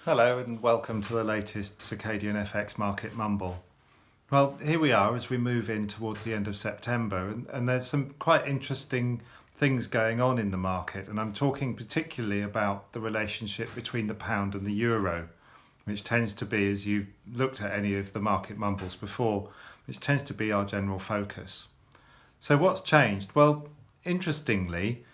Hello and welcome to the latest Circadian FX market mumble. Well, here we are as we move in towards the end of September, and there's some quite interesting things going on in the market, and I'm talking particularly about the relationship between the pound and the euro, which tends to be, as you've looked at any of the market mumbles before, which tends to be our general focus. So what's changed? Well, interestingly,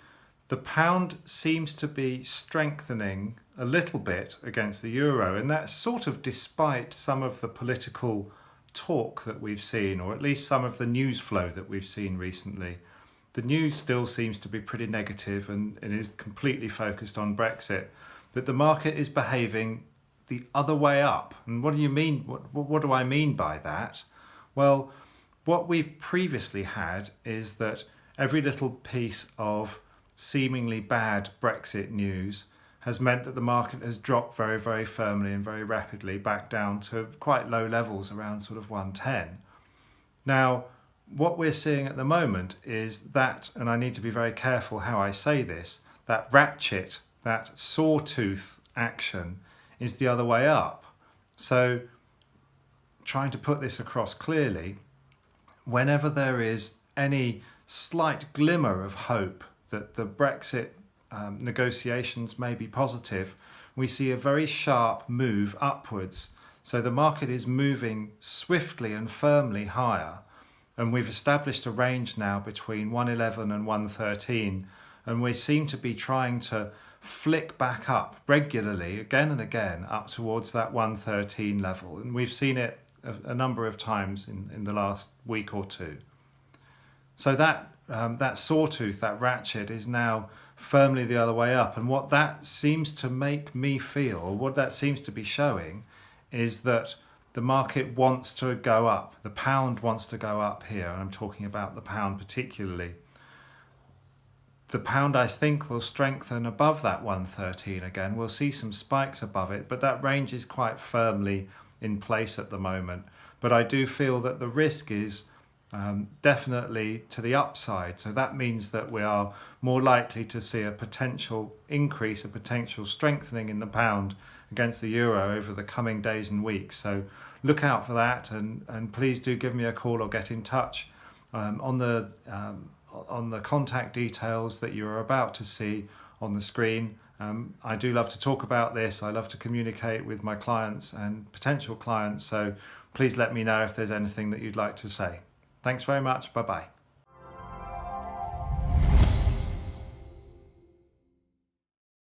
the pound seems to be strengthening a little bit against the euro, and that's sort of despite some of the political talk that we've seen, or at least some of the news flow that we've seen recently. The news still seems to be pretty negative and is completely focused on Brexit, but the market is behaving the other way up. And what do you mean? What do I mean by that? Well, what we've previously had is that every little piece of seemingly bad Brexit news has meant that the market has dropped very, very firmly and very rapidly back down to quite low levels around sort of 110. Now, what we're seeing at the moment is that, and I need to be very careful how I say this, that ratchet, that sawtooth action is the other way up. So, trying to put this across clearly, whenever there is any slight glimmer of hope that the Brexit negotiations may be positive, we see a very sharp move upwards. So the market is moving swiftly and firmly higher, and we've established a range now between 111 and 113, and we seem to be trying to flick back up regularly again and again up towards that 113 level, and we've seen it a number of times in the last week or two. So that sawtooth, that ratchet, is now firmly the other way up. And what that seems to make me feel, or what that seems to be showing, is that the market wants to go up. The pound wants to go up here, and I'm talking about the pound particularly. The pound, I think, will strengthen above that 113 again. We'll see some spikes above it, but that range is quite firmly in place at the moment. But I do feel that the risk is definitely to the upside. So that means that we are more likely to see a potential increase, a potential strengthening in the pound against the euro over the coming days and weeks. So look out for that, and please do give me a call or get in touch on the contact details that you're about to see on the screen. I do love to talk about this. I love to communicate with my clients and potential clients. So please let me know if there's anything that you'd like to say. Thanks very much. Bye-bye.